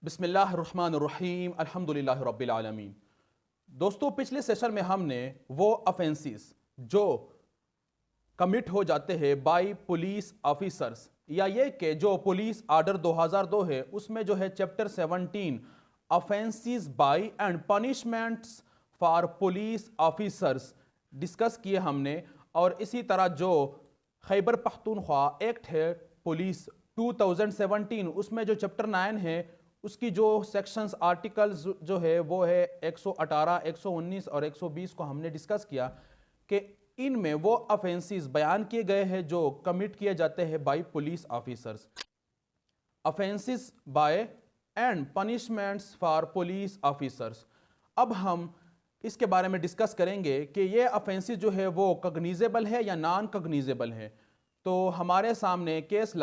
बिस्मिल्लाहिर्रहमानिर्रहीम अल्हम्दुलिल्लाहि रब्बिल आलमीन। दोस्तों, पिछले सेशन में हमने वो ऑफेंसेस जो कमिट हो जाते हैं बाय पुलिस ऑफिसर्स या ये कि जो पुलिस आर्डर 2002 है उसमें जो है chapter 17 offences by and punishments for police officers discuss किए हमने। और इसी तरह जो खैबर पख्तूनख्वा एक्ट है पुलिस 2017 उसमें जो चैप्टर 9 है उसकी जो सेक्शंस आर्टिकल्स जो है वो है 118, 119 और 120 को हमने डिस्कस किया कि इनमें वो ऑफेंसेस बयान किए गए हैं जो कमिट किए जाते हैं by police officers. Offences by and punishments for police officers. अब हम इसके बारे में डिस्कस करेंगे कि ये ऑफेंसेस जो है वो कॉग्निजेबल है या नॉन कॉग्निजेबल है। तो हमारे सामने केस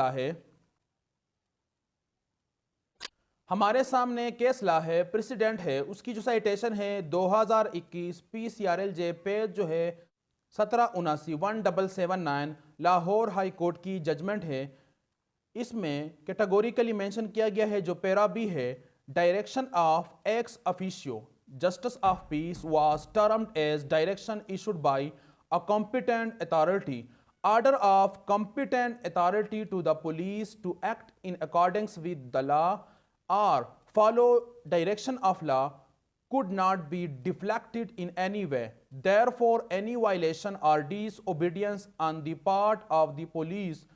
ला है, प्रेसिडेंट है, उसकी जो साइटेशन है 2021 PCRLJ पेज जो है 1779 लाहौर हाई कोर्ट की जजमेंट है। इसमें कैटेगोरिकली मेंशन किया गया है जो पैरा बी है, direction of ex officio justice of peace was termed as direction issued by a competent authority, order of competent authority to the police to act in accordance with the law or follow direction of law could not be deflected in any way. Therefore, any violation or disobedience on the part of the police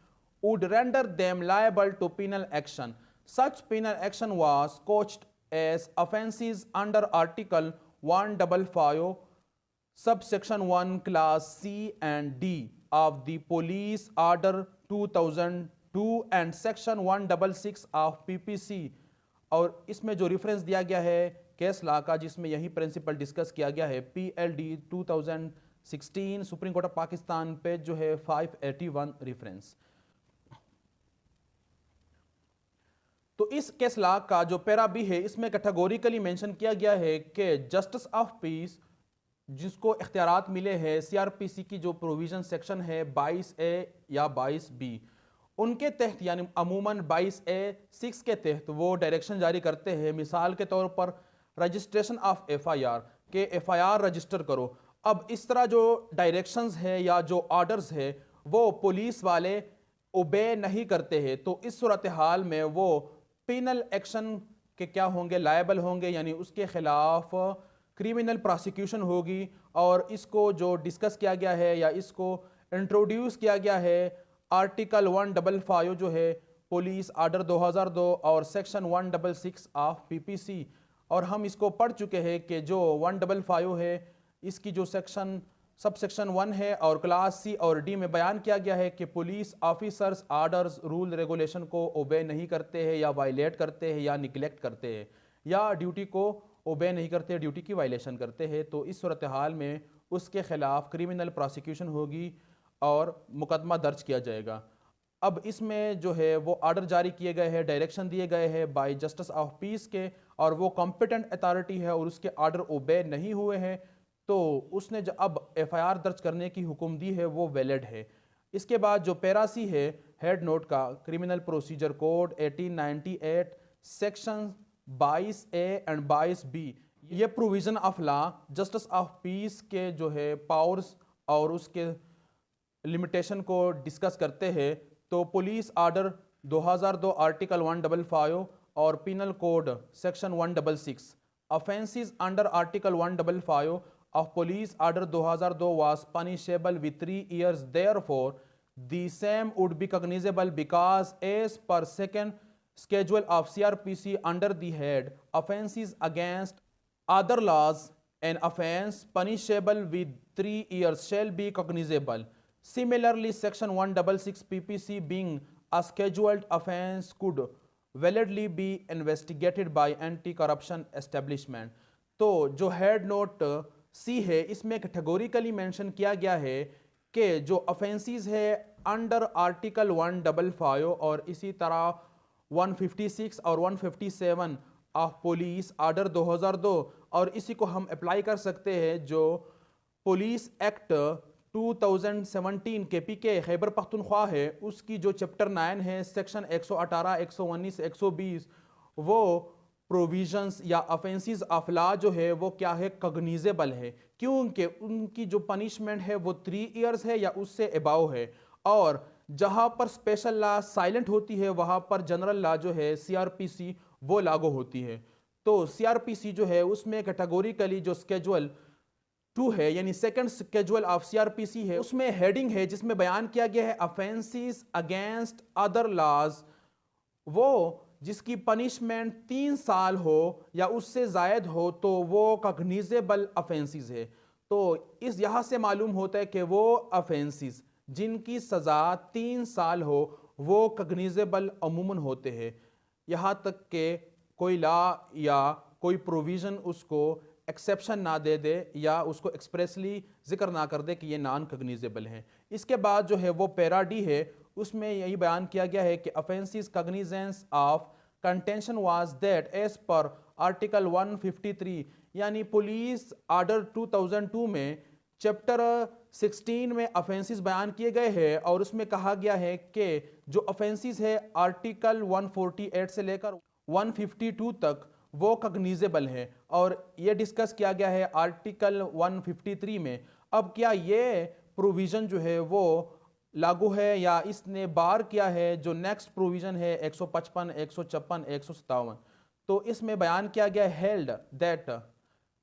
would render them liable to penal action. Such penal action was couched as offences under Article 155 subsection 1 class C and D of the Police Order 2002 and Section 166 of PPC। और इसमें जो reference दिया गया है case law का जिसमें यही principal discuss किया गया है PLD 2016 supreme court of Pakistan पे जो है 581 रेफरेंस। तो इस केस लॉ का जो पैरा बी है इसमें कैटेगोरिकली मेंशन किया गया है कि जस्टिस ऑफ पीस जिसको इख्तियारात मिले हैं CRPC की जो प्रोविजन सेक्शन है 22A या 22B उनके तहत यानी अमूमन 22A 6 के तहत वो डायरेक्शन जारी करते हैं। मिसाल के तौर पर रजिस्ट्रेशन ऑफ FIR के FIR रजिस्टर करो। अब इस तरह जो डायरेक्शंस है या जो ऑर्डर्स है वो पुलिस वाले ओबे नहीं करते हैं तो इस सूरत हाल में वो पिनल एक्शन के क्या होंगे, लायबल होंगे, यानी उसके खिलाफ क्रिमिनल प्रोसिक्यूशन होगी। और इसको जो डिस्कस किया गया है या इसको इंट्रोड्यूस किया गया है आर्टिकल 155 जो है पुलिस आर्डर 2002 और सेक्शन 166 ऑफ PPC। और हम इसको पढ़ चुके हैं कि जो 155 है इसकी जो सेक्शन सब सेक्शन 1 है और क्लास C और D में बयान किया गया है कि police officers orders rule regulation को ओबे नहीं करते हैं या वायलेट करते हैं या निगलेक्ट करते हैं या ड्यूटी को ओबे नहीं करते, ड्यूटी की वायलेशन करते हैं तो इस सूरत हाल में उसके खिलाफ क्रिमिनल प्रोसिक्यूशन होगी और मुकदमा दर्ज किया जाएगा। अब इसमें जो है वो आर्डर जारी किए गए हैं, डायरेक्शन दिए गए हैं बाय जस्टिस ऑफ पीस के और वो कॉम्पिटेंट अथॉरिटी है और उसके आर्डर ओबे नहीं हुए हैं तो उसने जो अब FIR दर्ज करने की हुक्म दी है वो वैलिड है। इसके बाद जो पैरा सी है हेड नोट का criminal procedure code 1898 section 22A and 22B ये provision of law justice of piece के जो है पावर्स और उसके लिमिटेशन को डिस्कस करते हैं। तो पुलिस आर्डर 2002 आर्टिकल 155 और penal code section 166 offences under article 155 of police order 2002 was punishable with 3 years. Therefore, the same would be cognizable because as per second schedule of CRPC under the head offenses against other laws, an offense punishable with 3 years shall be cognizable. Similarly, section 166 PPC being a scheduled offense could validly be investigated by anti-corruption establishment. तो जो head note C है इसमें categorically mention किया गया है कि जो offences है अंडर आर्टिकल 155 और इसी तरह 156 और 157 ऑफ पुलिस आर्डर 2002 और इसी को हम अप्लाई कर सकते हैं जो police act 2017 KPK Khyber Pakhtunkhwa है उसकी जो चैप्टर 9 है सेक्शन 118, 119, 120 वो प्रोविजंस या ऑफेंसेस ऑफ लॉ जो है वो क्या है, कॉग्निजेबल है, क्योंकि उनकी जो पनिशमेंट है वो 3 इयर्स है या उससे अबाव है। और जहां पर स्पेशल लॉ साइलेंट होती है वहां पर जनरल लॉ जो है सीआरपीसी वो लागू होती है। तो सीआरपीसी जो है उसमें कैटेगोरिकली जो स्केजुअल 2 है यानी सेकंड स्केजुअल ऑफ सीआरपीसी है, उसमें हेडिंग है जिसमें बयान किया गया है ऑफेंसेस अगेंस्ट अदर लॉज, वो जिसकी पनिशमेंट 3 साल हो या उससे जायद हो तो वो कॉग्निजेबल ऑफेंसेस है। तो इस यहाँ से मालूम होता है कि वो ऑफेंसेस जिनकी सज़ा 3 साल हो वो कॉग्निजेबल अमूमन होते हैं, यहाँ तक कि कोई लॉ या कोई प्रोविज़न उसको एक्सेप्शन ना दे दे या उसको एक्सप्रेसली जिक्र ना कर दे कि ये नॉन कॉग्निजेबल है। इसके बाद जो है वो पैरा डी है, उसमें यही बयान किया गया है कि offences cognizance of contention was that as per article 153 यानी पुलिस ऑर्डर 2002 में चैप्टर 16 में ऑफेंसेस बयान किए गए हैं और उसमें कहा गया है कि जो ऑफेंसेस है आर्टिकल 148 से लेकर 152 तक वो कॉग्निजेबल है। और ये डिस्कस किया गया है आर्टिकल 153 में। अब क्या ये प्रोविज़न जो है वो लागू है या इसने बार किया है जो नेक्स्ट प्रोविज़न है 155, 156, 157। तो इसमें बयान किया गया held that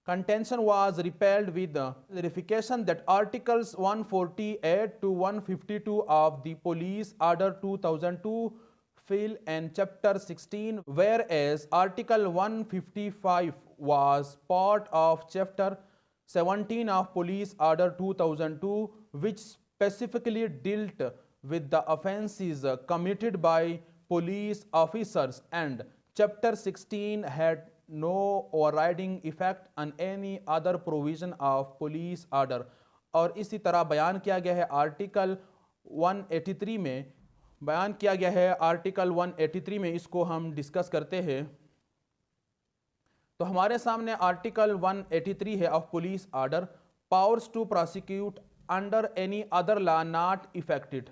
contention was repelled with the verification that articles 148 to 152 of the police order 2002 fill and chapter 16, whereas article 155 was part of chapter 17 of police order 2002 which specifically dealt with the offences committed by police officers, and chapter 16 had no overriding effect on any other provision of police order। और इसी तरह बयान किया गया है article 183 में, बयान किया गया है आर्टिकल 183 में, इसको हम डिस्कस करते हैं। तो हमारे सामने आर्टिकल 183 है of police order, powers to prosecute under any other law not effected,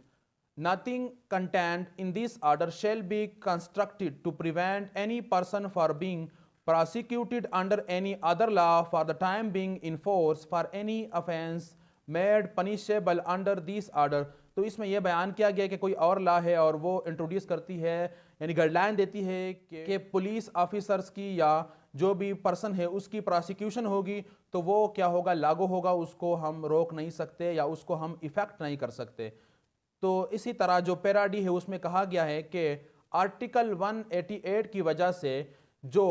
nothing contained in this order shall be constructed to prevent any person for being prosecuted under any other law for the time being in force for any offense made punishable under this order। तो इसमें यह बयान किया गया कि कोई और law है और वो इंट्रोड्यूस करती है यानी गाइडलाइन देती है कि पुलिस ऑफिसर्स की या जो भी पर्सन है उसकी प्रोसिक्यूशन होगी तो वो क्या होगा, लागू होगा, उसको हम रोक नहीं सकते या उसको हम इफेक्ट नहीं कर सकते। तो इसी तरह जो पैरा डी है उसमें कहा गया है कि आर्टिकल 188 की वजह से जो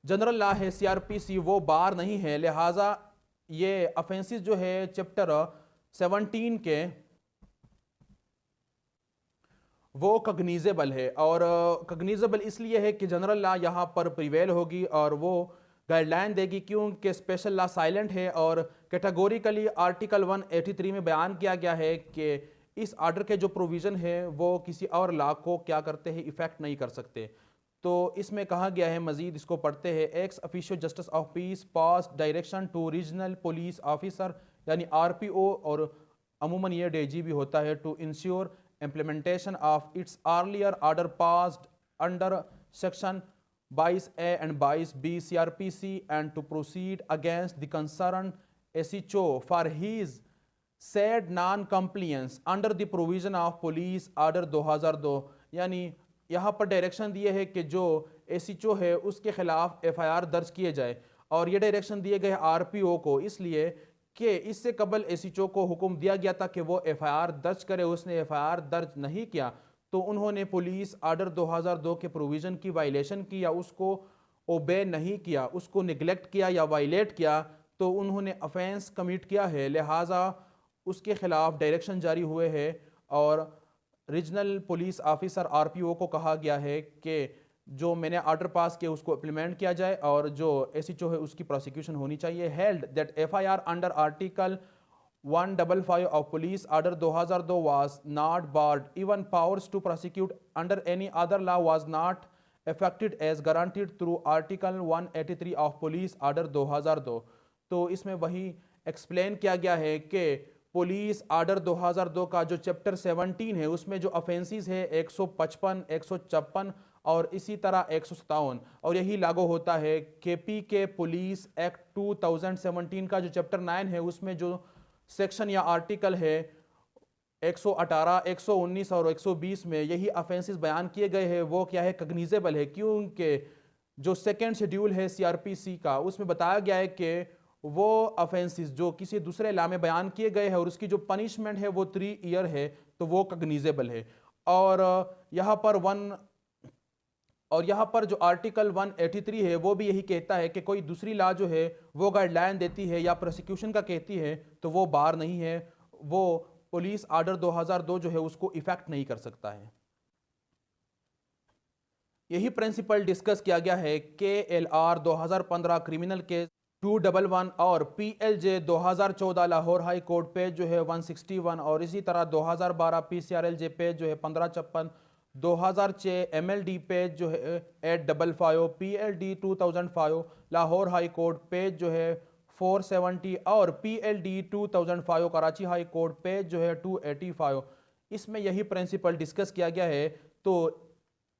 जनरल लॉ है सीआरपीसी वो बार नहीं है, लिहाजा ये ऑफेंसेस जो है चैप्टर 17 के वो कॉग्निजेबल है। और कॉग्निजेबल इसलिए है कि जनरल लॉ यहाँ पर प्रिवेल होगी और वो गाइडलाइन देगी क्योंकि स्पेशल लॉ साइलेंट है। और कैटेगोरिकली आर्टिकल 183 में बयान किया गया है कि इस ऑर्डर के जो प्रोविज़न है वो किसी और लॉ को क्या करते हैं, इफेक्ट नहीं कर सकते। तो इसमें कहा गया है मजीद, इसको पढ़ते हैं, ex officio justice of peace pass direction to regional police officer यानी आरपीओ, और अमूमन ये डीजी भी होता है, to ensure implementation of its earlier order passed under section 22A and 22B CRPC and to proceed against the concerned SHO for his said non-compliance under the provision of police order 2002। यानी यहाँ पर direction दिए है कि जो SHO है उसके खिलाफ FIR दर्ज किए जाए, और ये डायरेक्शन दिए गए RPO को इसलिए कि इससे कबल SHO को हुक्म दिया गया था कि वो FIR दर्ज करे, उसने FIR दर्ज नहीं किया तो उन्होंने पुलिस ऑर्डर 2002 के प्रोविज़न की वायलेशन की या उसको ओबे नहीं किया, उसको निगलेक्ट किया या वायलेट किया तो उन्होंने ऑफेंस कमिट किया है, लिहाजा उसके खिलाफ डायरेक्शन जारी हुए हैं। और रीजनल पुलिस ऑफिसर आरपीओ को कहा गया है कि जो मैंने ऑर्डर पास किया उसको इम्प्लीमेंट किया जाए और जो एसएचओ है उसकी प्रोसिक्यूशन होनी चाहिए। Held that FIR under article 155 of police order 2002 was not barred, even powers to prosecute under any other law was not affected as guaranteed through article 183 of police order 2002। तो इसमें वही explain किया गया है कि police order 2002 का जो chapter 17 है उसमें जो ऑफेंसेस है 155, 156 और इसी तरह 157, और यही लागू होता है केपी के पुलिस एक्ट 2017 का जो चैप्टर 9 है, उसमें जो सेक्शन या आर्टिकल है 118, 119 और 120 में यही ऑफेंसेस बयान किए गए हैं, वो क्या है, कग्निजेबल है। क्योंकि जो सेकेंड शेड्यूल है सीआरपीसी का, उसमें बताया गया है कि वो ऑफेंसेस जो किसी दूसरे लॉ में बयान किए गए हैं और उसकी जो पनिशमेंट है वो 3 ईयर है, तो वो कग्निजेबल है। और यहाँ पर जो आर्टिकल 183 है वो भी यही कहता है कि कोई दूसरी लॉ जो है वो गाइडलाइन देती है या प्रोसिक्यूशन का कहती है तो वो बार नहीं है, वो पुलिस आर्डर 2002 जो है उसको इफेक्ट नहीं कर सकता है। यही प्रिंसिपल डिस्कस किया गया है KLR 2015 क्रिमिनल केस 211 और PLJ 2014 Lahore high court page जो है 161, और इसी तरह 2012 PCRLJ पेज जो है 1556, 2006 MLD पेज जो है 855, PLD 2005 Lahore high court page जो है 470 और PLD 2005 Karachi high court page जो है 285। इसमें यही प्रिंसिपल डिस्कस किया गया है। तो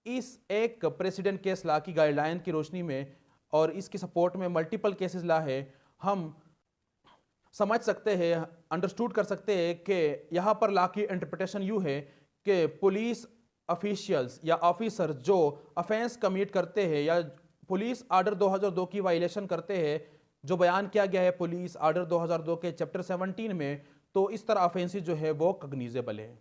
इस एक प्रेसिडेंट केस लॉ की गाइडलाइन की रोशनी में और इसकी सपोर्ट में मल्टीपल केसेस लॉ है, हम समझ सकते हैं, अंडरस्टूड कर सकते हैं कि यहाँ पर लॉ की इंटरप्रिटेशन यूँ है कि पुलिस ऑफिशियल्स या ऑफिसर जो अफेंस कमिट करते हैं या पुलिस आर्डर 2002 की वायलेशन करते हैं, जो बयान किया गया है पुलिस आर्डर 2002 के चैप्टर 17 में, तो इस तरह ऑफेंसेस जो है वो कग्निजेबल है।